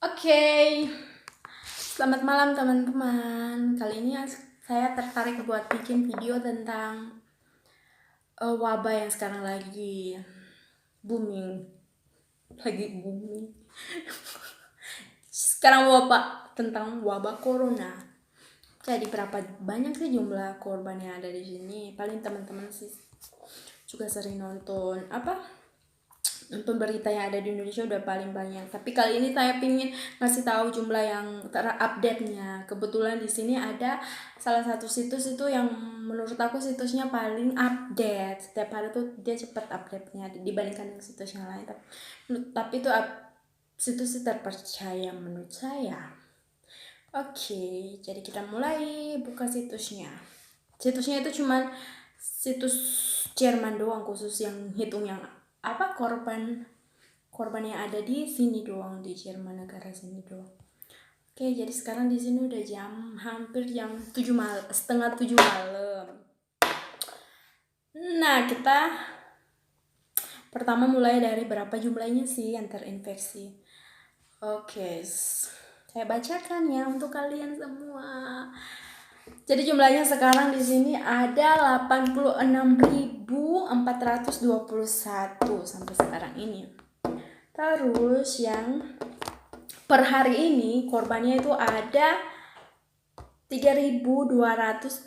Oke, selamat malam teman-teman. Kali ini saya tertarik buat bikin video tentang wabah yang sekarang lagi booming. Sekarang tentang wabah corona. Jadi berapa banyak sih jumlah korban yang ada di sini? Paling teman-teman sih juga sering nonton berita yang ada di Indonesia udah paling banyak. Tapi kali ini saya pingin ngasih tahu jumlah yang terupdate-nya. Kebetulan di sini ada salah satu situs itu yang menurut aku situsnya paling update. Setiap hari tuh dia cepat update-nya dibandingkan dengan situs yang lain. Tapi itu situs terpercaya menurut saya. Oke, jadi kita mulai buka situsnya. Situsnya itu cuman situs Jerman doang, khusus yang hitung yang korban yang ada di sini doang, di Jerman negara sini doang. Oke, jadi sekarang di sini udah hampir jam 7 malam, setengah 7 malam. Nah, kita pertama mulai dari berapa jumlahnya sih yang terinfeksi. Oke, saya bacakan ya untuk kalian semua. Jadi jumlahnya sekarang di sini ada 86.421 sampai sekarang ini. Terus yang per hari ini korbannya itu ada 3.266.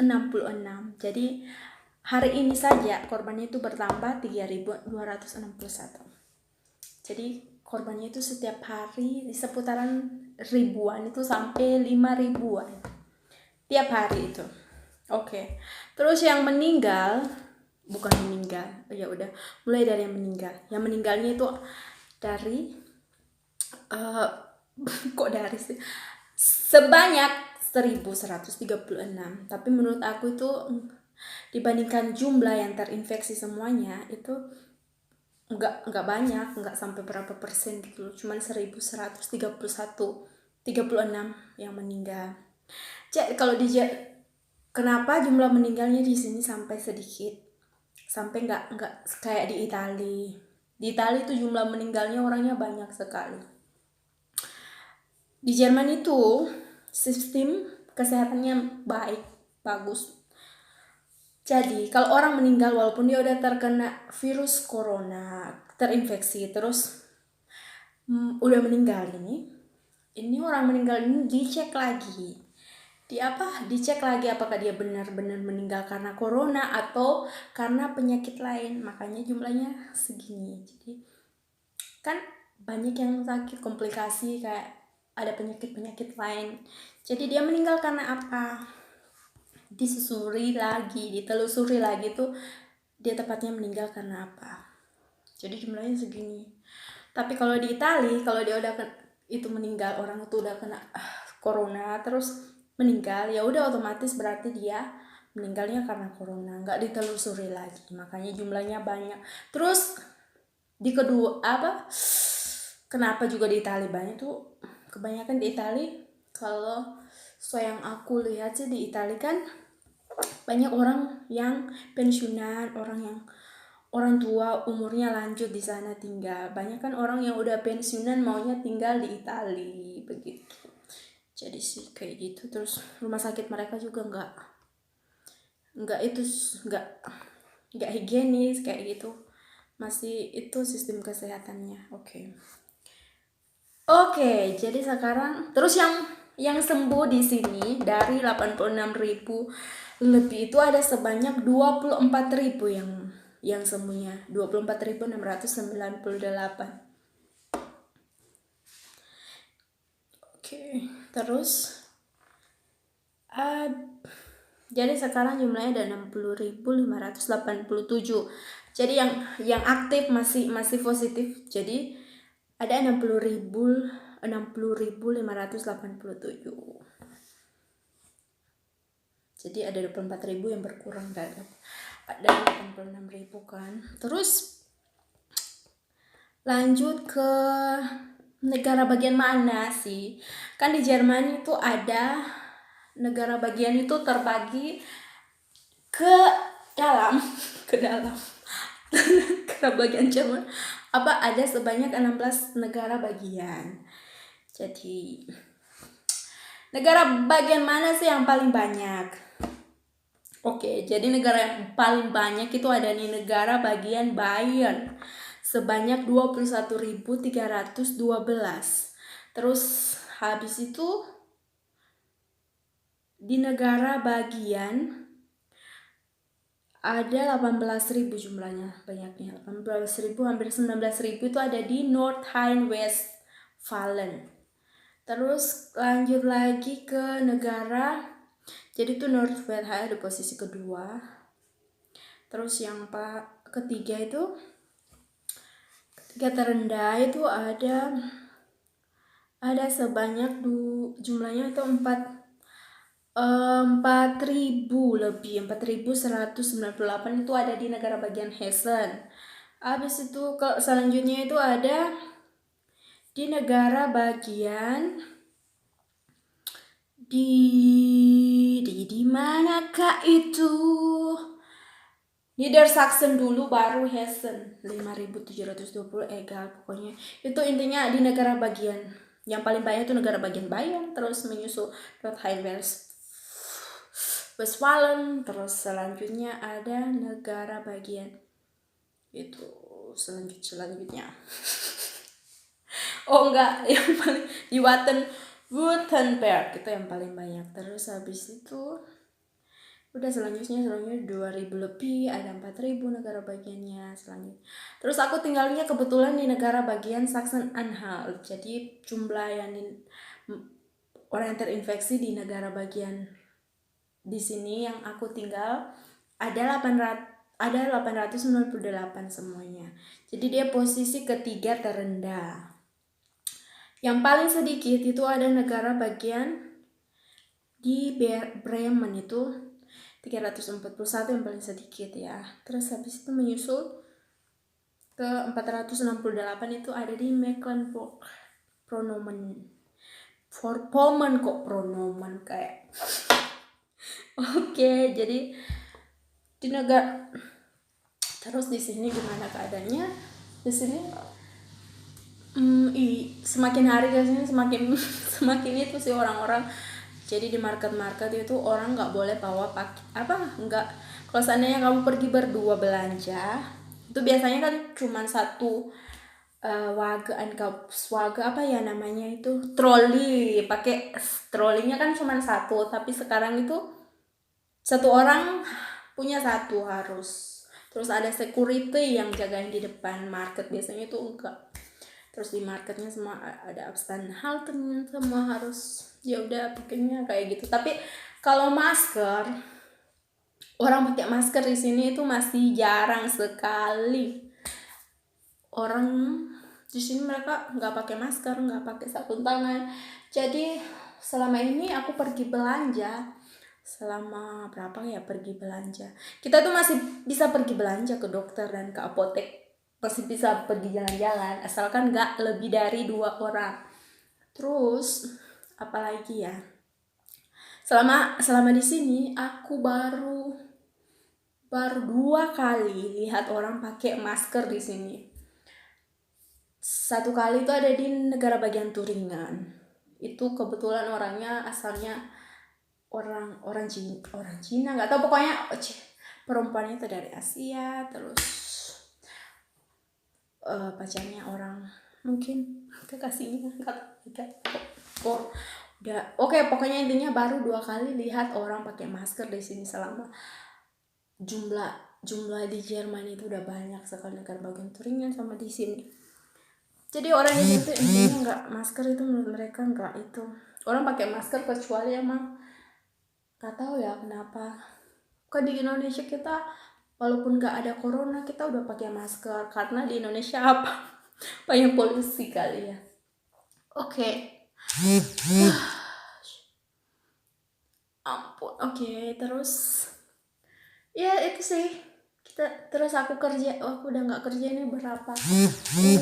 Jadi hari ini saja korbannya itu bertambah 3.261. Jadi korbannya itu setiap hari di seputaran ribuan itu sampai 5.000-an. Tiap hari itu. Oke. Terus yang meninggal, ya udah, mulai dari yang meninggal. Yang meninggalnya itu dari sebanyak 1.136. Tapi menurut aku itu dibandingkan jumlah yang terinfeksi semuanya itu enggak banyak, enggak sampai berapa persen gitu. Cuman 1.136 yang meninggal. Jadi kenapa jumlah meninggalnya di sini sampai sedikit? Sampai enggak kayak di Italia. Di Italia itu jumlah meninggalnya orangnya banyak sekali. Di Jerman itu sistem kesehatannya bagus. Jadi kalau orang meninggal walaupun dia udah terkena virus corona, terinfeksi, terus udah meninggal ini orang meninggal ini dicek lagi. Dicek lagi apakah dia benar-benar meninggal karena corona atau karena penyakit lain. Makanya jumlahnya segini. Jadi kan banyak yang sakit komplikasi kayak ada penyakit lain. Jadi dia meninggal karena apa? Ditelusuri lagi tuh dia tepatnya meninggal karena apa. Jadi jumlahnya segini. Tapi kalau di Italia, kalau dia udah itu meninggal, orang itu udah kena corona terus meninggal, ya udah otomatis berarti dia meninggalnya karena corona, nggak ditelusuri lagi. Makanya jumlahnya banyak. Terus kenapa juga di Italia banyak tuh? Kebanyakan di Italia, kalau yang aku lihat sih di Italia kan banyak orang yang pensiunan, orang tua umurnya lanjut di sana tinggal. Banyak kan orang yang udah pensiunan maunya tinggal di Italia begitu. Jadi sih kayak gitu. Terus rumah sakit mereka juga nggak higienis kayak gitu. Masih itu sistem kesehatannya. Oke, jadi sekarang terus yang sembuh di sini dari 86.000 lebih itu ada sebanyak 24.000 yang sembuhnya, 24.698. Oke, terus jadi sekarang jumlahnya ada 60.587. Jadi yang aktif masih positif. Jadi ada 60.587. Jadi ada 24.000 yang berkurang dari 86.000 kan. Terus lanjut ke negara bagian mana sih? Kan di Jerman itu ada negara bagian itu terbagi ke dalam negara bagian Jerman ada sebanyak 16 negara bagian. Jadi negara bagian mana sih yang paling banyak? Oke, jadi negara yang paling banyak itu ada di negara bagian Bayern sebanyak 21.312. Terus habis itu di negara bagian ada 18.000 jumlahnya, banyaknya 18.000, hampir 19.000 itu ada di North Rhine-Westphalen. Terus lanjut lagi ke negara, jadi itu North Rhine di posisi kedua. Terus yang ketiga terendah itu ada sebanyak jumlahnya itu 4.198 itu ada di negara bagian Hessen. Habis itu selanjutnya itu ada di negara bagian di manakah itu? Niedersachsen dulu baru Hessen 5.720 egal pokoknya. Itu intinya di negara bagian yang paling banyak itu negara bagian Bayern, terus menyusul North Rhine-Westphalen, terus selanjutnya ada negara bagian itu selanjutnya. Oh enggak, yang paling di Württemberg itu yang paling banyak. Terus habis itu udah selanjutnya 2.000 lebih, ada 4.000 negara bagiannya selanjutnya. Terus aku tinggalnya kebetulan di negara bagian Sachsen-Anhalt. Jadi jumlah orang yang terinfeksi di negara bagian di sini yang aku tinggal ada 898 semuanya. Jadi dia posisi ketiga terendah. Yang paling sedikit itu ada negara bagian di Bremen itu 341 yang paling sedikit ya. Terus habis itu menyusul ke 468 itu ada di Mecklenburg-Vorpommern kok pronomen kayak. Oke, jadi di negara terus di sini gimana keadaannya? Di sini semakin hari ke sini semakin itu sih orang-orang. Jadi di market itu orang nggak boleh bawa kalau seandainya kamu pergi berdua belanja itu biasanya kan cuma satu apa ya namanya itu troli, pakai trolinya kan cuma satu, tapi sekarang itu satu orang punya satu harus. Terus ada security yang jagain di depan market, biasanya itu enggak. Terus di marketnya semua ada Abstand-halten, semua harus ya udah pakainya kayak gitu. Tapi kalau masker, orang pakai masker di sini itu masih jarang sekali. Orang di sini mereka nggak pakai masker, nggak pakai sarung tangan. Jadi selama ini aku pergi belanja, selama berapa ya pergi belanja, kita tuh masih bisa pergi belanja ke dokter dan ke apotek, masih bisa pergi jalan-jalan asalkan nggak lebih dari 2 orang. Terus apalagi ya, selama di sini aku baru 2 kali lihat orang pakai masker di sini. Satu kali itu ada di negara bagian Turingan. Itu kebetulan orangnya asalnya orang Cina, nggak tahu pokoknya perempuannya itu dari Asia. Terus pacarnya orang mungkin kekasihnya Oke, pokoknya intinya baru 2 kali lihat orang pakai masker di sini selama jumlah di Jerman itu udah banyak sekali negara bagian Turingan sama di sini. Jadi orang itu intinya nggak masker itu menurut mereka nggak itu. Orang pakai masker kecuali emang nggak tahu ya kenapa. Kan di Indonesia kita walaupun nggak ada corona kita udah pakai masker karena di Indonesia banyak polusi kali ya. Oke. Ampun. Oke, terus ya itu sih. Terus aku udah nggak kerja ini berapa?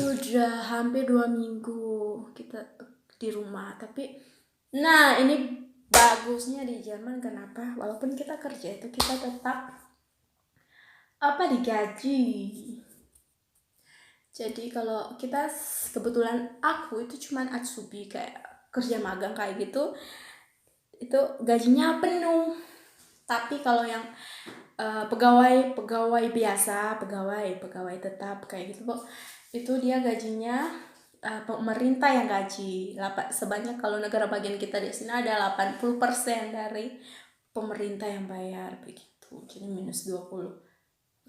Udah hampir 2 minggu kita di rumah. Tapi nah ini bagusnya di Jerman kenapa? Walaupun kita kerja itu kita tetap digaji. Jadi kalau kita kebetulan aku itu cuman Atsubi kayak kerja magang kayak gitu, itu gajinya penuh. Tapi kalau yang pegawai biasa, pegawai tetap kayak gitu, itu dia gajinya pemerintah yang gaji. Sebanyak kalau negara bagian kita di sini ada 80% dari pemerintah yang bayar begitu. Jadi minus 20.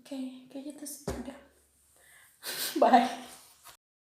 Oke, kayak gitu sih udah. Bye.